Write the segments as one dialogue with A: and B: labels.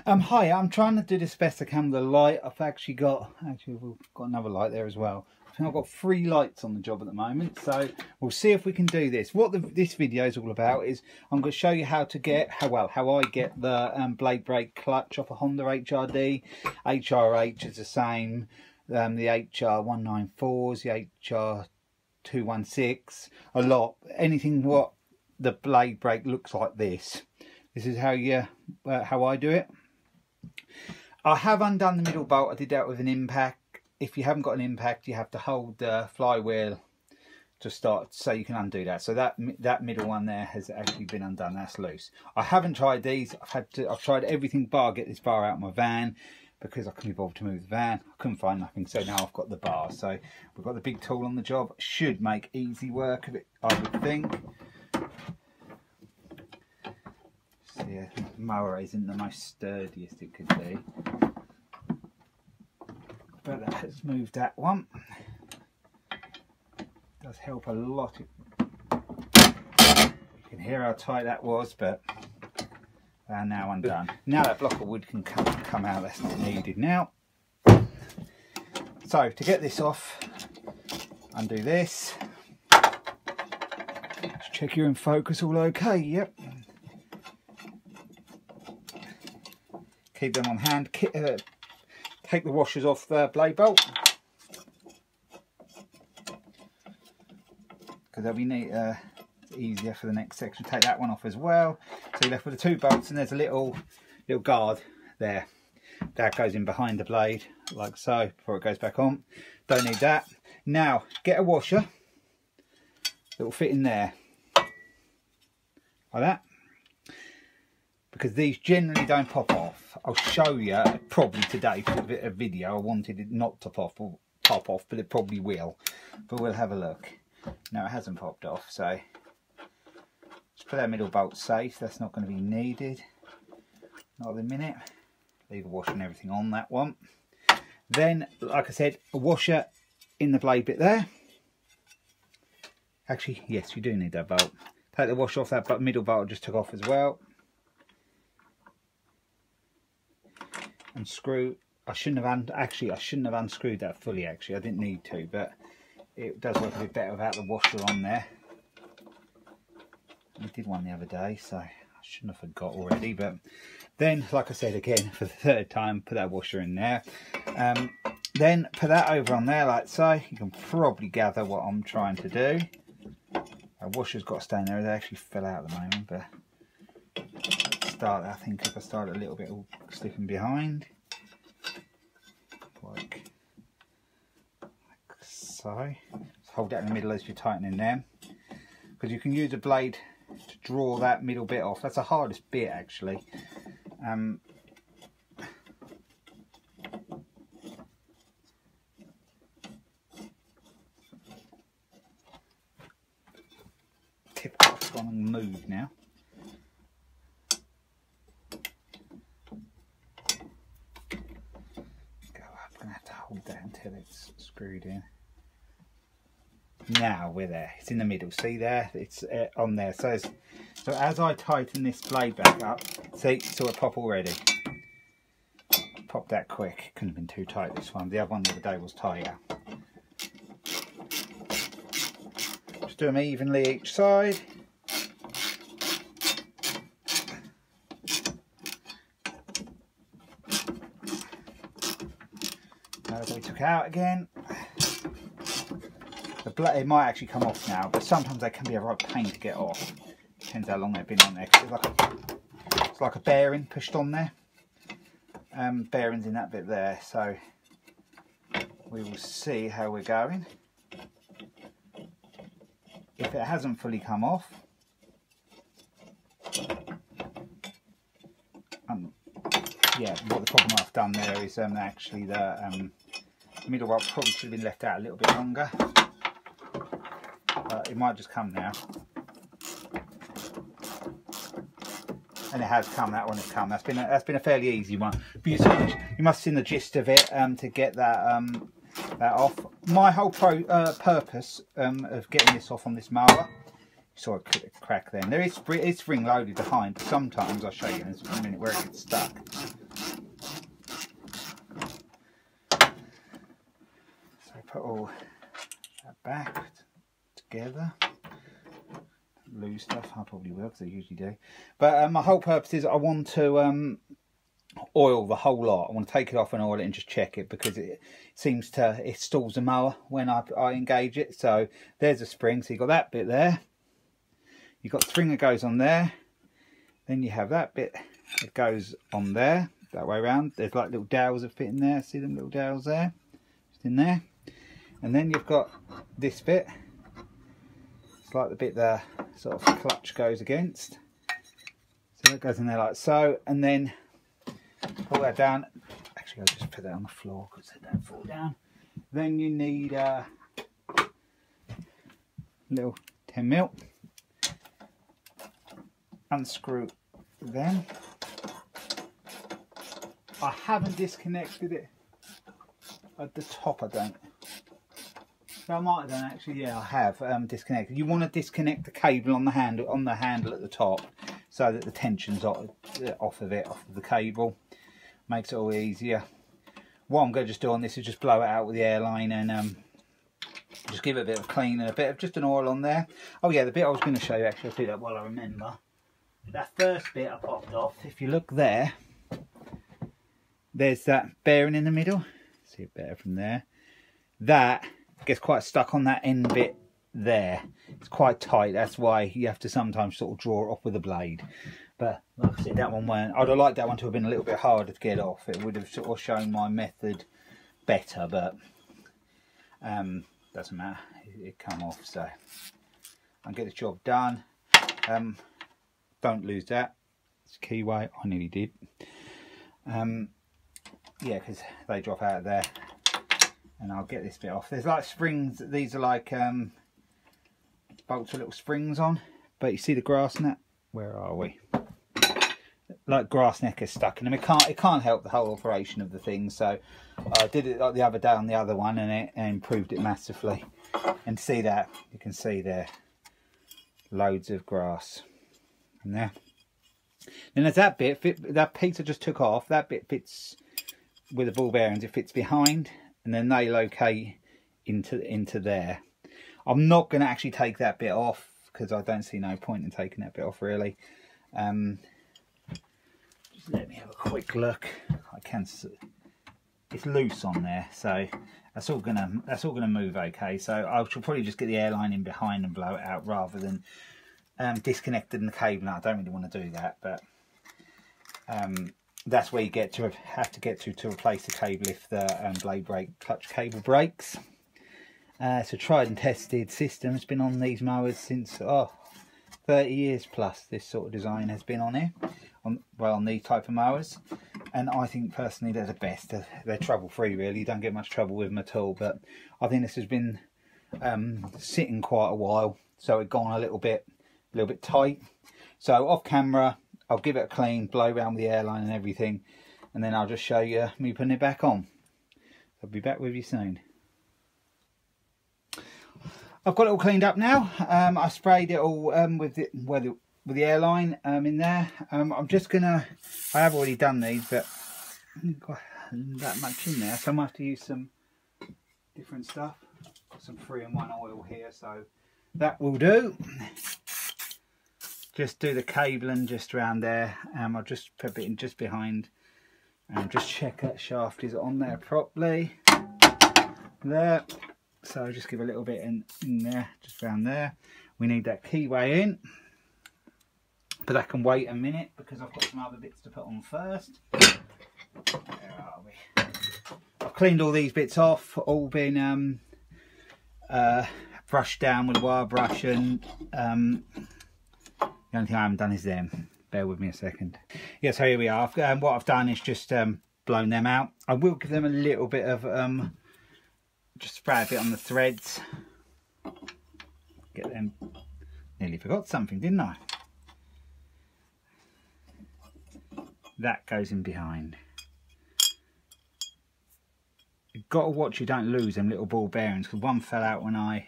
A: Hi, I'm trying to do this best I can with the light. We've got another light there as well. I think I've got 3 lights on the job at the moment, so we'll see if we can do this. What this video is all about is I'm going to show you how to get how I get the blade brake clutch off a Honda HRD. HRH is the same. The HR194s, the HR216, a lot. Anything what the blade brake looks like this. This is how I do it. I have undone the middle bolt. I did that with an impact. If you haven't got an impact, you have to hold the flywheel to start, so you can undo that. So that middle one there has actually been undone. That's loose. I haven't tried these. I've tried everything bar get this bar out of my van because I couldn't be bothered to move the van. I couldn't find nothing, so now I've got the bar. So we've got the big tool on the job. Should make easy work of it, I would think. So yeah, Mower isn't the most sturdiest it could be, but that has moved that one. Does help a lot. You can hear how tight that was, but they are now undone. Now that block of wood can come out, that's not needed now. So to get this off, undo this. Just check you're in focus, all okay, yep. Keep them on hand. Take the washers off the blade bolt, because they'll be neat, easier for the next section. Take that one off as well. So you're left with the 2 bolts, and there's a little guard there that goes in behind the blade like so before it goes back on. Don't need that. Now get a washer that will fit in there like that, because these generally don't pop off. I'll show you probably today for a video. I wanted it not to pop off, but it probably will. But we'll have a look. No, it hasn't popped off, so just put that middle bolt safe. That's not going to be needed. Not at the minute. Leave the washer and everything on that one. Then, like I said, a washer in the blade bit there. Actually, yes, you do need that bolt. Take the washer off that middle bolt I just took off as well. And screw. I shouldn't have unscrewed that fully. Actually, I didn't need to, but it does work a bit better without the washer on there. I did one the other day, so I shouldn't have forgot already. But then, like I said again for the 3rd time, put that washer in there. Then put that over on there like so. You can probably gather what I'm trying to do. The washer's got to stay in there. They actually fell out at the moment, but I think if I start a little bit slipping behind, like so. Just hold that in the middle as you're tightening them, because you can use a blade to draw that middle bit off. That's the hardest bit actually. Tip off on and move now. Hold that until it's screwed in. Now we're there. It's in the middle. See there? It's on there. So as I tighten this blade back up, see, saw it pop already. Pop that quick. Couldn't have been too tight this one. The other one the other day was tighter. Just do them evenly each side. We took out again. It might actually come off now, but sometimes they can be a right pain to get off. Depends how long they've been on there. It's like a bearing pushed on there. Bearings in that bit there. So we will see how we're going. If it hasn't fully come off, yeah, what the problem I've done there is actually the middle bolt probably should have been left out a little bit longer. It might just come now. And it has come, that one has come. That's been a fairly easy one. But you must have seen the gist of it to get that that off. My whole purpose of getting this off on this mower, saw a crack then. There is it's spring loaded behind, but sometimes I'll show you in a minute where it gets stuck. put all that back together. Lose stuff, I probably will because I usually do. But my whole purpose is I want to oil the whole lot. I want to take it off and oil it and just check it, because it seems to, it stalls the mower when I engage it. So there's a spring, so you've got that bit there. You've got the spring that goes on there. Then you have that bit that goes on there, that way around. There's like little dowels that fit in there. See them little dowels there? Just in there. And then you've got this bit. It's like the bit the sort of clutch goes against. So that goes in there like so. And then pull that down. Actually, I'll just put that on the floor because they don't fall down. Then you need a little 10mm. Unscrew them. I haven't disconnected it at the top, I don't. So I might have done actually, yeah, I have disconnected. You want to disconnect the cable on the handle at the top, so that the tension's off of the cable. Makes it all easier. What I'm going to just do on this is just blow it out with the airline and just give it a bit of clean and a bit of just an oil on there. Oh yeah, the bit I was going to show you, actually, I'll do that while I remember. That first bit I popped off, if you look there, there's that bearing in the middle. See it better from there. That gets quite stuck on that end bit there. It's quite tight, that's why you have to sometimes sort of draw it off with a blade. But like I said, that one weren't. I'd have liked that one to have been a little bit harder to get off. It would have sort of shown my method better, but doesn't matter. It come off, so I'll get the job done. Don't lose that. It's a keyway. I nearly did. Yeah, because they drop out of there. And I'll get this bit off. There's like springs. These are like bolts with little springs on. But you see the grass net? Where are we? Like grass neck is stuck in them. It can't help the whole operation of the thing. So I did it like the other day on the other one, and it improved it massively. And see that? You can see there, loads of grass in there. Then there's that bit. That piece I just took off. That bit fits with the ball bearings. It fits behind, and then they locate into there. I'm not going to actually take that bit off because I don't see no point in taking that bit off really. Just let me have a quick look. I can see it's loose on there, so that's all gonna move okay. So I shall probably just get the airline in behind and blow it out rather than disconnecting the cable. No, I don't really want to do that, but that's where you have to get to replace the cable if the blade brake clutch cable breaks. It's a tried and tested system. It's been on these mowers since 30 years plus. This sort of design has been on here, on these type of mowers, and I think personally they're the best. They're trouble free really. You don't get much trouble with them at all. But I think this has been sitting quite a while, so it's gone a little bit tight. So off camera, I'll give it a clean, blow around with the airline and everything, and then I'll just show you me putting it back on. I'll be back with you soon. I've got it all cleaned up now. I sprayed it all with the airline in there. I'm just gonna. I have already done these, but I haven't got that much in there, so I might have to use some different stuff. Got some 3-in-1 oil here, so that will do. Just do the cabling just around there. I'll just put it in just behind, and just check that shaft is on there properly. There. So just give a little bit in there, just around there. We need that keyway in, but that can wait a minute because I've got some other bits to put on first. Where are we? I've cleaned all these bits off, all been brushed down with a wire brush, and the only thing I haven't done is them. Bear with me a second. Yeah, so here we are. What I've done is just blown them out. I will give them a little bit of just spray a bit on the threads. Get them. Nearly forgot something, didn't I? That goes in behind. You've got to watch you don't lose them little ball bearings, because one fell out when I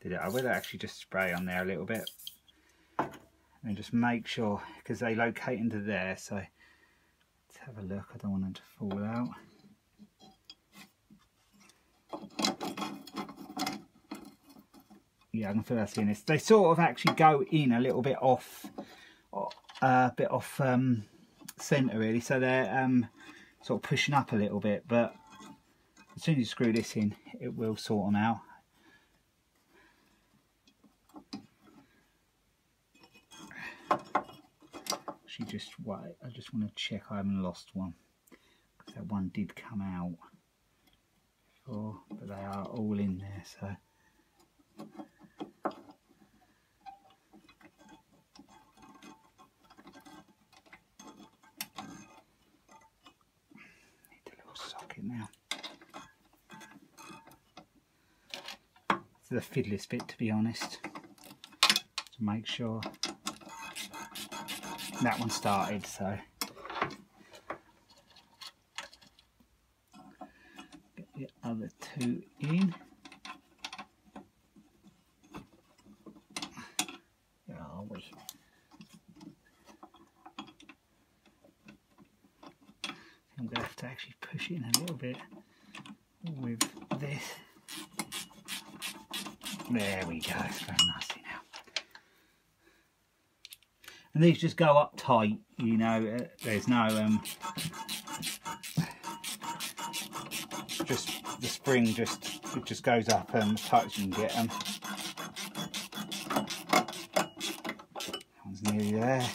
A: did it. I will actually just spray on there a little bit and just make sure, because they locate into there. So let's have a look. I don't want them to fall out. Yeah, I can feel that's in this. They sort of actually go in a little bit off, centre really, so they're sort of pushing up a little bit. But as soon as you screw this in, it will sort them out. Actually, just wait. I just want to check I haven't lost one, because that one did come out before, but they are all in there. So. Now, it's the fiddliest bit, to be honest, to make sure that one started. So get the other two in. Where are we? I'm going to have to actually push it in a little bit with this. There we go, it's very nicely now. And these just go up tight, you know, there's no, just the spring just goes up as tight as you can get them. That one's nearly there.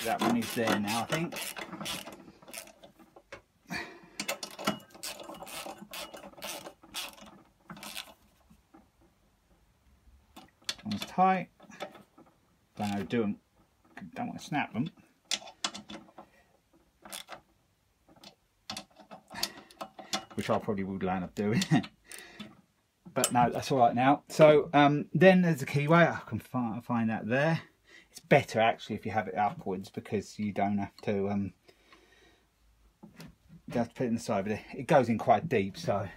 A: That one is there now, I think. One's tight. Don't know how to do them. Don't want to snap them. Which I probably would end up doing. But no, that's all right now. So then there's the keyway. I can find that there. It's better actually if you have it upwards, because you don't have to you have to put it in the side, but it goes in quite deep, so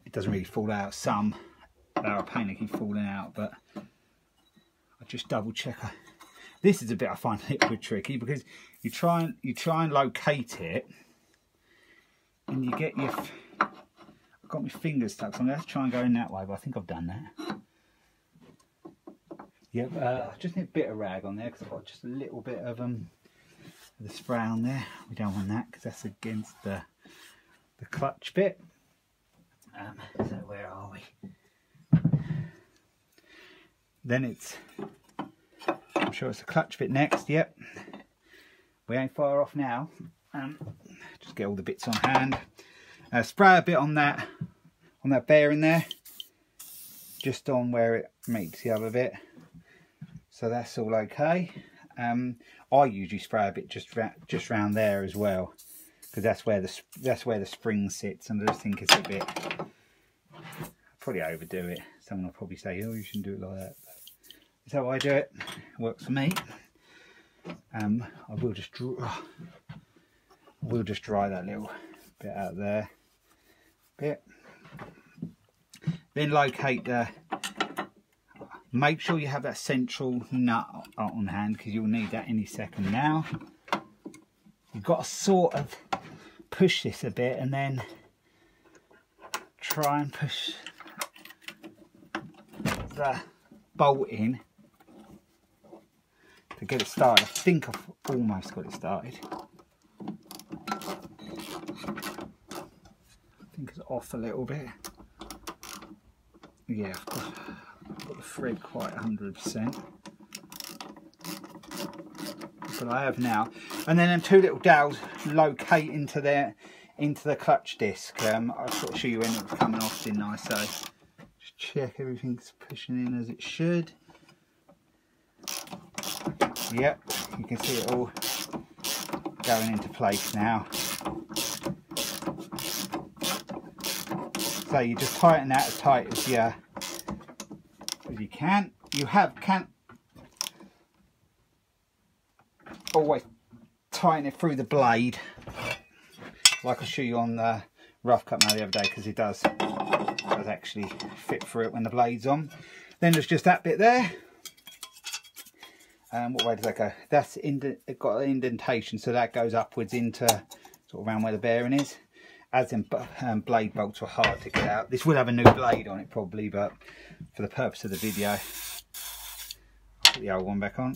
A: it doesn't really fall out. Some are a pain to keep falling out, but I just double check. This is a bit I find a little bit tricky, because you try and locate it, and you get your. I've got my fingers stuck, so I'm going to try and go in that way, but I think I've done that. Yep, I just need a bit of rag on there, because I've got just a little bit of the spray on there. We don't want that, because that's against the clutch bit. So where are we? Then it's, I'm sure it's the clutch bit next. Yep, we ain't far off now. Just get all the bits on hand. Spray a bit on that bearing there, just on where it meets the other bit. So that's all okay. I usually spray a bit just round there as well, because that's where the spring sits, and I just think it's a bit. I'll probably overdo it. Someone will probably say, "Oh, you shouldn't do it like that." But that's how I do it. It works for me. I will just dry that little bit out there. Then locate the. Make sure you have that central nut on hand, because you'll need that any second now. You've got to sort of push this a bit, and then try and push the bolt in to get it started. I think I've almost got it started. I think it's off a little bit. Yeah, I've got the thread quite 100%, but I have now. And then them two little dowels locate into the clutch disc. I'll sort of show you when it's coming off, didn't I? So just check everything's pushing in as it should. Yep, you can see it all going into place now. So you just tighten that as tight as you can. You can't always tighten it through the blade, like I showed you on the rough cut the other day, because it does actually fit through it when the blade's on. Then there's just that bit there. what way does that go? That's it got an indentation, so that goes upwards into sort of around where the bearing is. As in blade bolts were hard to get out. This will have a new blade on it probably, but for the purpose of the video, I'll put the old one back on.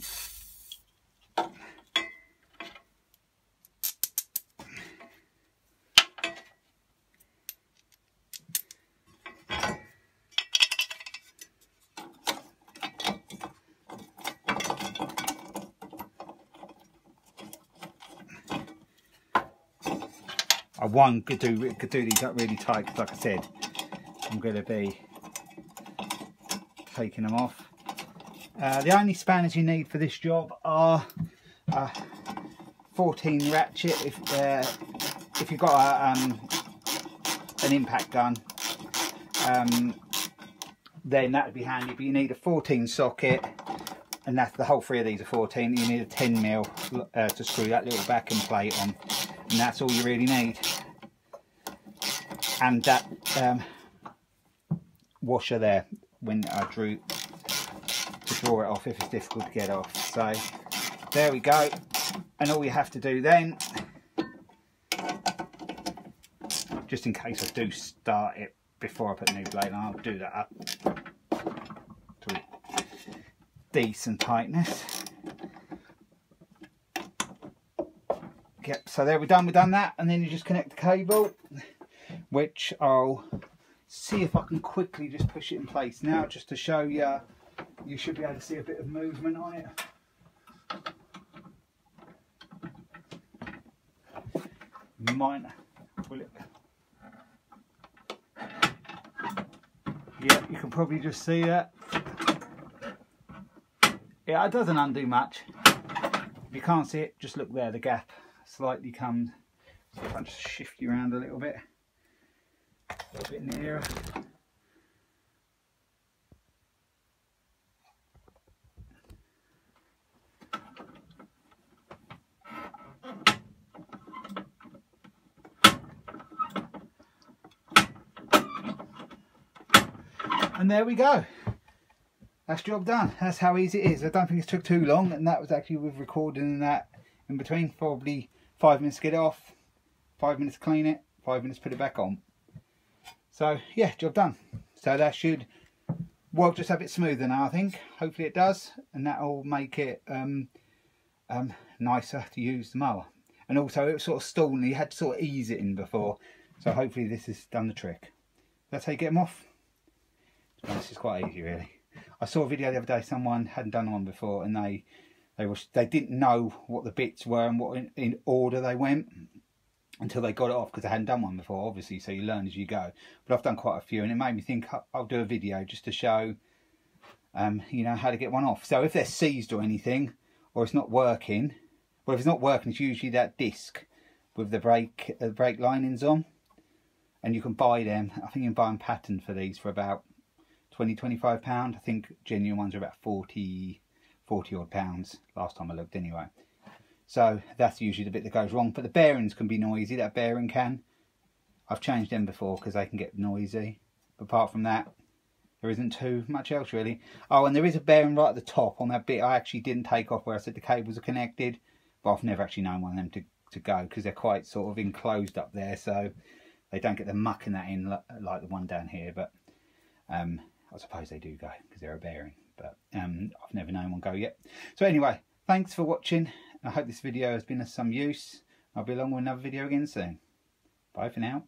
A: One could do these up really tight because, like I said, I'm going to be taking them off. The only spanners you need for this job are 14 ratchet. If you've got an impact gun, then that would be handy. But you need a 14 socket, and that's the whole 3 of these are 14. You need a 10mm to screw that little backing plate on. And that's all you really need. And that washer there, when I draw it off if it's difficult to get off. So there we go. And all you have to do then, just in case I do start it before I put a new blade on, I'll do that up to decent tightness. Yep, so there we've done that, and then you just connect the cable, which I'll see if I can quickly just push it in place now, just to show you. You should be able to see a bit of movement on it. You might, will it? Yeah, you can probably just see that. Yeah, it doesn't undo much. If you can't see it, just look there, the gap slightly comes. So if I just shift you around a little bit nearer. And there we go. That's job done. That's how easy it is. I don't think it took too long, and that was actually with recording and that in between. Probably 5 minutes to get it off, 5 minutes to clean it, 5 minutes to put it back on. So yeah, job done. So that should work just a bit smoother now, I think. Hopefully it does, and that'll make it nicer to use the mower. And also it was sort of stalling, you had to sort of ease it in before. So hopefully this has done the trick. That's how you get them off. This is quite easy really. I saw a video the other day, someone hadn't done one before, and they didn't know what the bits were and what in order they went until they got it off, because they hadn't done one before, obviously, so you learn as you go. But I've done quite a few, and it made me think I'll do a video just to show you know, how to get one off. So if they're seized or anything, or it's not working, well, if it's not working, it's usually that disc with the brake linings on, and you can buy them. I think you can buy them patterned for these for about £20–25. I think genuine ones are about 40 odd pounds last time I looked anyway. So that's usually the bit that goes wrong. But the bearings can be noisy, that bearing can. I've changed them before because they can get noisy. But apart from that, there isn't too much else really. Oh, and there is a bearing right at the top on that bit I actually didn't take off where I said the cables are connected. But I've never actually known one of them to go, because they're quite sort of enclosed up there, so they don't get the muck in that in like the one down here. But I suppose they do go because they're a bearing, but I've never known one go yet. So anyway, thanks for watching. I hope this video has been of some use. I'll be along with another video again soon. Bye for now.